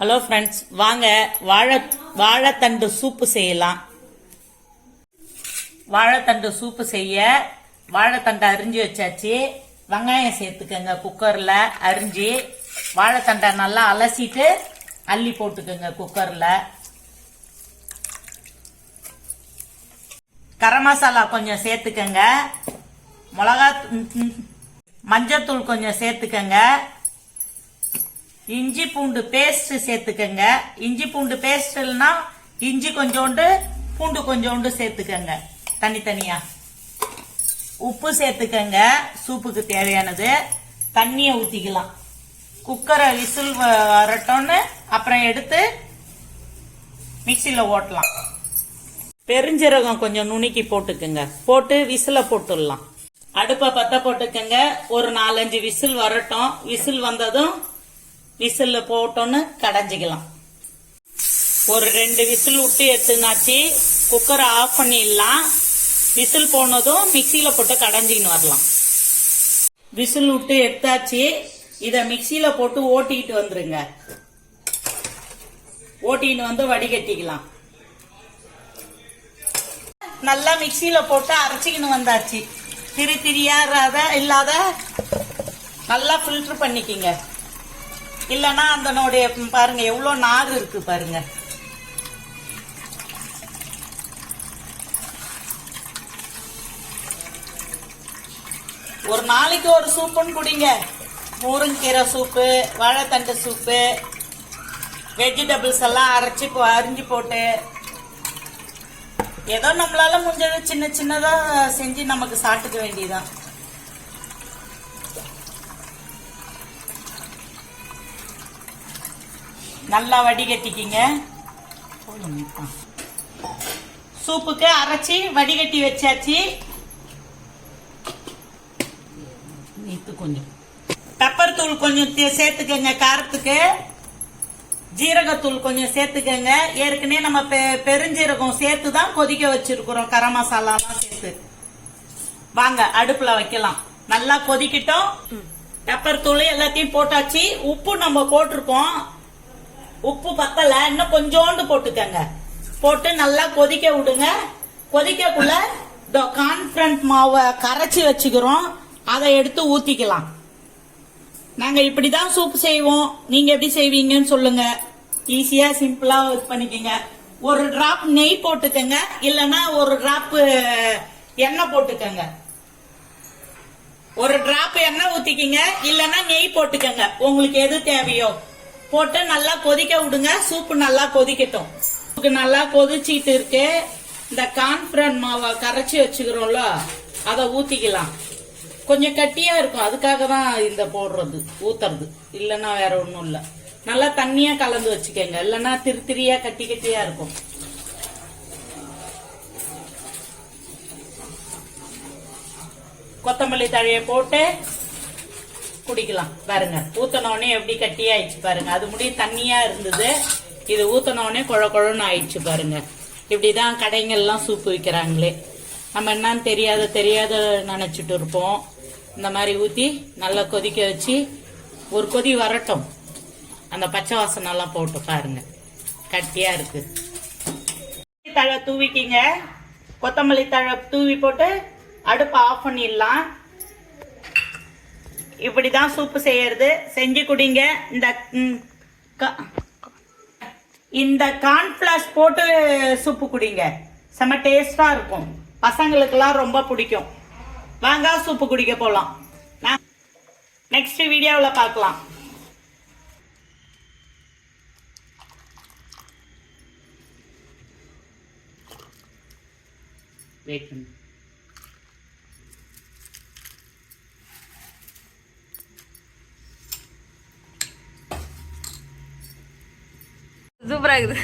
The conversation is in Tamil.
ஹலோ ஃப்ரெண்ட்ஸ், வாங்க வாழைத்தண்டு சூப்பு செய்யலாம். வாழைத்தண்டு சூப்பு செய்ய வாழைத்தண்டை அரிஞ்சு வச்சாச்சு. வெங்காயம் சேர்த்துக்கங்க. குக்கர்ல அரிஞ்சு வாழைத்தண்டை நல்லா அலசிட்டு அள்ளி போட்டுக்கோங்க. குக்கர்ல கரம் மசாலா கொஞ்சம் சேர்த்துக்கங்க. மஞ்சத்தூள் கொஞ்சம் சேர்த்துக்கங்க. இஞ்சி பூண்டு பேஸ்ட் சேர்த்துக்கங்க. இஞ்சி பூண்டு பேஸ்ட் இல்லைன்னா இஞ்சி கொஞ்சோண்டு பூண்டு கொஞ்சோண்டு சேர்த்துக்கங்க தனித்தனியா. உப்பு சேர்த்துக்கங்க. சூப்புக்கு தேவையானது. தண்ணியை ஊத்திக்கலாம். குக்கரை விசில் வரட்டோன்னு அப்புறம் எடுத்து மிக்சியில ஓட்டலாம். பெருஞ்சீரகம் கொஞ்சம் நுணுக்கி போட்டுக்கங்க. போட்டு விசில போட்டுடலாம். அடுப்பை பத்த போட்டுக்கங்க. ஒரு 4-5 விசில் வரட்டும். விசில் வந்ததும் விசில் போட்டோன்னு கடைஞ்சிக்கலாம். ஒரு 2 விசில் விட்டு எடுத்துனாச்சு. குக்கரை ஆஃப் பண்ணிடலாம். விசில் போனதும் மிக்சியில போட்டு கடைஞ்சிக்கின்னு வரலாம். விசில் விட்டு எடுத்தாச்சு. இத மிக்சியில போட்டு ஓட்டிக்கிட்டு வந்துருங்க. ஓட்டின்னு வந்து வடிகட்டிக்கலாம். நல்லா மிக்சியில போட்டு அரைச்சிக்கின்னு வந்தாச்சு. திரியா இல்லாத நல்லா ஃபில்டர் பண்ணிக்கிங்க. இல்லன்னா அதனுடைய பாருங்க எவ்வளவு நார் இருக்கு பாருங்க. ஒரு நாளைக்கு ஒரு சூப்புன்னு குடிங்க. முருங்கீரை சூப்பு, வாழைத்தண்டு சூப்பு, வெஜிடபிள்ஸ் எல்லாம் அரிஞ்சு போட்டு ஏதோ நம்மளால முடிஞ்சது சின்ன சின்னதா செஞ்சு நமக்கு சாப்பிட்டுக்க வேண்டியதான். நல்லா வடிகட்டிக்கிங்க. சூப்புக்கு அரைச்சி வடிகட்டி வச்சாச்சு. கொஞ்சம் பெப்பர் தூள் கொஞ்சம் சேர்த்துக்கங்க. காரத்துக்கு ஜீரகத்தூள் கொஞ்சம் சேர்த்துக்கங்க. ஏற்கனவே நம்ம பெருஞ்சீரகம் சேர்த்து தான் கொதிக்க வச்சிருக்கிறோம். கரம் மசாலா சேர்த்து வாங்க அடுப்புல வைக்கலாம். நல்லா கொதிக்கிட்டோம். பெப்பர் தூள் எல்லாத்தையும் போட்டாச்சு. உப்பு நம்ம போட்டிருக்கோம். உப்பு பத்தல, இன்னும் கொஞ்சோண்டு போட்டுக்கங்க. போட்டு நல்லா கொதிக்க விடுங்க. கொதிக்கக்குள்ள கான்ஃபிளன்ஸ் மாவை கரைச்சி வச்சுக்கிறோம். அதை எடுத்து ஊத்திக்கலாம். நாங்க இப்படிதான் சூப் செய்வோம். நீங்க எப்படி செய்வீங்கன்னு சொல்லுங்க. ஈஸியா சிம்பிளா இது பண்ணிக்கங்க. ஒரு டிராப் நெய் போட்டுக்கங்க. இல்லன்னா ஒரு டிராப் எண்ணெய் போட்டுக்கங்க. ஒரு டிராப் எண்ணெய் ஊத்திக்கங்க. இல்லன்னா நெய் போட்டுக்கங்க. உங்களுக்கு எது தேவையோ போட்டு நல்லா கொதிக்க விடுங்க. சூப்பு நல்லா கொதிக்கட்டும். நல்லா கொதிச்சிட்டு இருக்கு. இந்த கான்ஃபிளன்ஸ் மாவை கரைச்சி வச்சுக்கிறோம்ல, அதை ஊத்திக்கலாம். கொஞ்சம் கட்டியா இருக்கும். அதுக்காக தான் இந்த போடுறது, ஊத்துறது. இல்லன்னா வேற ஒண்ணும் இல்ல. நல்லா தண்ணியா கலந்து வச்சுக்கோங்க. இல்லன்னா திரியா கட்டியா இருக்கும். கொத்தமல்லி தழைய போட்டு குடிக்கலாம். பாருங்க ஊத்தனோடனே எப்படி கட்டியாயிடுச்சு பாருங்க. அது முடிய தண்ணியா இருந்தது. இது ஊத்தனோடனே குழன்னு ஆயிடுச்சு பாருங்க. இப்படிதான் கடைங்கள்லாம் சூப்பு விற்கிறாங்களே. நம்ம என்னன்னு தெரியாத நினைச்சிட்டு இருப்போம். இந்த மாதிரி ஊத்தி நல்லா கொதிக்க வச்சு ஒரு கொதி வரட்டும். அந்த பச்சை வாசனை எல்லாம் போட்டு பாருங்க. கட்டியா இருக்கு. தழை தூவிக்கிங்க. கொத்தமல்லி தழை தூவி போட்டு அடுப்பை ஆஃப் பண்ணிடலாம். இப்படிதான் சூப்பு செய்யறது. செஞ்சு குடிங்க. இந்த கார்ன்ஃபிளவர் போட்டு சூப்பு குடிங்க. செம்ம டேஸ்டா இருக்கும். பசங்களுக்கெல்லாம் ரொம்ப பிடிக்கும். வாங்க சூப்பு குடிக்க போலாம். நெக்ஸ்ட் வீடியோவில் பார்க்கலாம். வெயிட் பண்ணு. சூப்பரா இருக்குது.